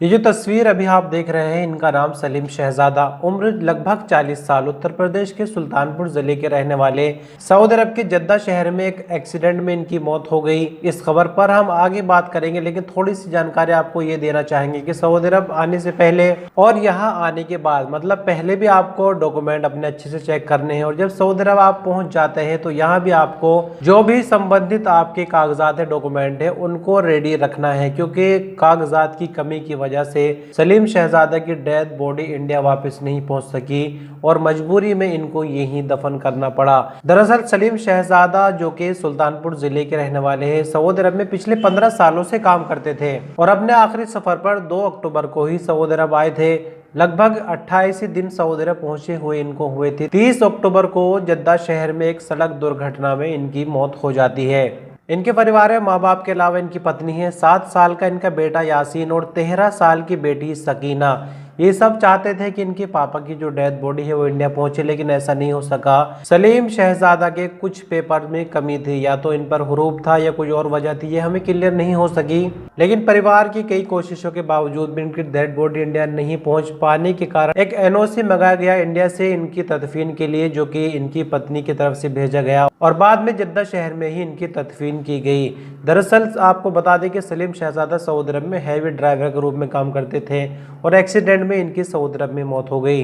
ये जो तस्वीर अभी आप देख रहे हैं, इनका नाम सलीम शहजादा, उम्र लगभग 40 साल, उत्तर प्रदेश के सुल्तानपुर जिले के रहने वाले। सऊदी अरब के जद्दा शहर में एक एक्सीडेंट में इनकी मौत हो गई। इस खबर पर हम आगे बात करेंगे, लेकिन थोड़ी सी जानकारी आपको ये देना चाहेंगे कि सऊदी अरब आने से पहले और यहाँ आने के बाद, मतलब पहले भी आपको डॉक्यूमेंट अपने अच्छे से चेक करने हैं, और जब सऊदी अरब आप पहुंच जाते हैं तो यहाँ भी आपको जो भी संबंधित आपके कागजात है, डॉक्यूमेंट है, उनको रेडी रखना है, क्योंकि कागजात की कमी की वजह से सलीम शहजादा की डेड बॉडी इंडिया वापस नहीं पहुंच सकी और मजबूरी में इनको यहीं दफन करना पड़ा। दरअसल सलीम शहजादा जो कि सुल्तानपुर जिले के रहने वाले हैं, सऊदी अरब में पिछले 15 सालों से काम करते थे और अपने आखिरी सफर पर 2 अक्टूबर को ही सऊदी अरब आए थे। लगभग 28 दिन सऊदी अरब पहुंचे हुए इनको हुए थे। 30 अक्टूबर को जद्दा शहर में एक सड़क दुर्घटना में इनकी मौत हो जाती है। इनके परिवार में माँ बाप के अलावा इनकी पत्नी है, 7 साल का इनका बेटा यासीन और 13 साल की बेटी सकीना। ये सब चाहते थे कि इनके पापा की जो डेथ बॉडी है वो इंडिया पहुंचे, लेकिन ऐसा नहीं हो सका। सलीम शहजादा के कुछ पेपर में कमी थी, या तो इन पर हुरूफ था या कोई और वजह थी, ये हमें क्लियर नहीं हो सकी। लेकिन परिवार की कई कोशिशों के बावजूद भी इनकी डेथ बॉडी इंडिया नहीं पहुंच पाने के कारण एक एनओसी मंगाया गया इंडिया से इनकी तदफीन के लिए, जो कि इनकी पत्नी की तरफ से भेजा गया और बाद में जद्दा शहर में ही इनकी तदफीन की गई। दरअसल आपको बता दें कि सलीम शहजादा सऊदी अरब में हैवी ड्राइवर के रूप में काम करते थे और एक्सीडेंट में इनकी सऊदी अरब में मौत हो गई।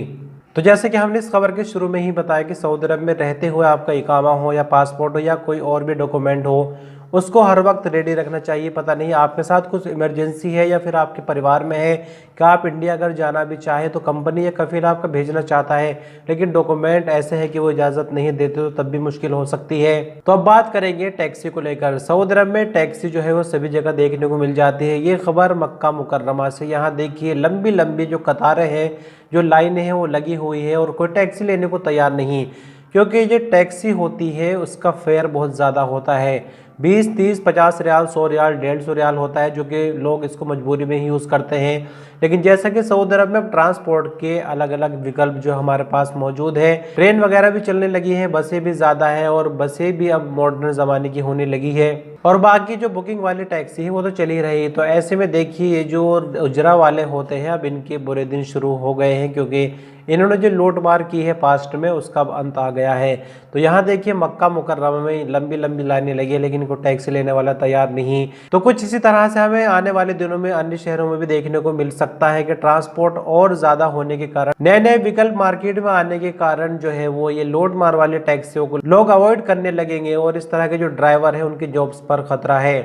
तो जैसे कि हमने इस खबर के शुरू में ही बताया कि सऊदी अरब में रहते हुए आपका इकामा हो या पासपोर्ट हो या कोई और भी डॉक्यूमेंट हो, उसको हर वक्त रेडी रखना चाहिए। पता नहीं आपके साथ कुछ इमरजेंसी है या फिर आपके परिवार में है कि आप इंडिया अगर जाना भी चाहे तो कंपनी या कफील आपका भेजना चाहता है, लेकिन डॉक्यूमेंट ऐसे है कि वो इजाज़त नहीं देते, तो तब भी मुश्किल हो सकती है। तो अब बात करेंगे टैक्सी को लेकर। सऊदी अरब में टैक्सी जो है वो सभी जगह देखने को मिल जाती है। ये खबर मक्का मुकर्रमा से। यहाँ देखिए लंबी लंबी जो कतारें हैं, जो लाइनें हैं वो लगी हुई है और कोई टैक्सी लेने को तैयार नहीं, क्योंकि ये टैक्सी होती है उसका फेयर बहुत ज़्यादा होता है। 20, 30, 50 रियाल, 100 रियाल, 150 रियाल होता है, जो कि लोग इसको मजबूरी में ही यूज़ करते हैं। लेकिन जैसा कि सऊदी अरब में ट्रांसपोर्ट के अलग अलग विकल्प जो हमारे पास मौजूद है, ट्रेन वगैरह भी चलने लगी है, बसें भी ज़्यादा है और बसें भी अब मॉडर्न ज़माने की होने लगी है, और बाकी जो बुकिंग वाली टैक्सी है वो तो चल ही रही है। तो ऐसे में देखिए ये जो उजरा वाले होते हैं, अब इनके बुरे दिन शुरू हो गए हैं, क्योंकि इन्होंने जो लूट मार की है पास्ट में उसका अब अंत आ गया है। तो यहाँ देखिए मक्का मुकर्रमा में लंबी लंबी लाइनें लगी है, लेकिन इनको टैक्सी लेने वाला तैयार नहीं। तो कुछ इसी तरह से हमें आने वाले दिनों में अन्य शहरों में भी देखने को मिल सकता है कि ट्रांसपोर्ट और ज्यादा होने के कारण, नए नए विकल्प मार्केट में आने के कारण जो है वो ये लोड मार वाली टैक्सियों को लोग अवॉइड करने लगेंगे और इस तरह के जो ड्राइवर है उनकी जॉब्स पर खतरा है।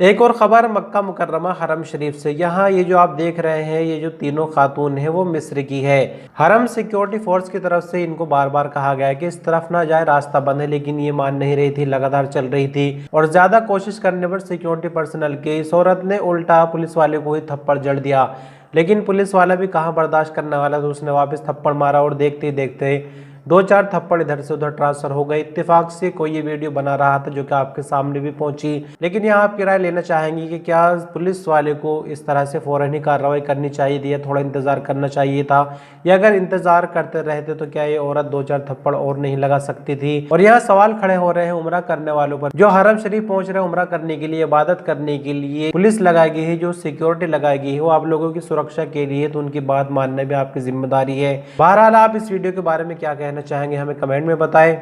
एक और खबर मक्का मुकर्रमा हरम शरीफ से। यहाँ ये जो आप देख रहे हैं, ये जो तीनों खातून है वो मिस्र की है। हरम सिक्योरिटी फोर्स की तरफ से इनको बार बार कहा गया है कि इस तरफ ना जाए, रास्ता बंद है, लेकिन ये मान नहीं रही थी, लगातार चल रही थी और ज्यादा कोशिश करने पर सिक्योरिटी पर्सनल के इस औरत ने उल्टा पुलिस वाले को ही थप्पड़ जड़ दिया। लेकिन पुलिस वाला भी कहाँ बर्दाश्त करने वाला, तो उसने वापस थप्पड़ मारा और देखते ही देखते 2-4 थप्पड़ इधर से उधर ट्रांसफर हो गए। इत्तेफाक से कोई ये वीडियो बना रहा था जो कि आपके सामने भी पहुंची। लेकिन यहाँ आपकी राय लेना चाहेंगे कि क्या पुलिस वाले को इस तरह से फौरन ही कार्रवाई करनी चाहिए थी या थोड़ा इंतजार करना चाहिए था, या अगर इंतजार करते रहते तो क्या ये औरत 2-4 थप्पड़ और नहीं लगा सकती थी। और यहाँ सवाल खड़े हो रहे हैं उम्रा करने वालों पर, जो हरम शरीफ पहुंच रहे हैं उम्रा करने के लिए, इबादत करने के लिए पुलिस लगाई गई है, जो सिक्योरिटी लगाई गई है वो आप लोगों की सुरक्षा के लिए, तो उनकी बात मानना भी आपकी जिम्मेदारी है। बहरहाल आप इस वीडियो के बारे में क्या कहना चाहेंगे हमें कमेंट में बताएं।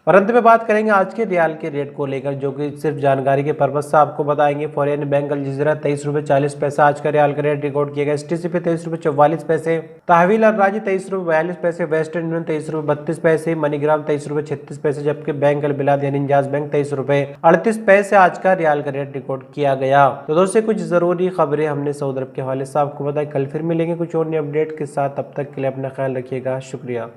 और अंत में बात करेंगे आज के रियाल के रेट को लेकर, जो कि सिर्फ जानकारी के पर्पज से आपको बताएंगे। फॉरेन बैंक अल जजीरा 23 रुपये 40 पैसे आज का रियाल का रेट रिकॉर्ड किया गया। STC पे 23 रुपये 44 पैसे, तहवील और राजी 23 रुपये 42 पैसे, वेस्टर्न यूनियन 23 रुपये 32 पैसे, मनीग्राम 23 रुपये 36 पैसे, जबकि बैंक अल बिलाद यानी इंजाज बैंक 23 रुपये 38 पैसे आज का रियाल का रेट रिकॉर्ड किया गया। तो दोस्तों कुछ जरूरी खबरें हमने सऊदी अरब के हवाले से आपको बताई। कल फिर मिलेंगे कुछ और नई अपडेट के साथ, तब तक के लिए अपना ख्याल रखिएगा। शुक्रिया।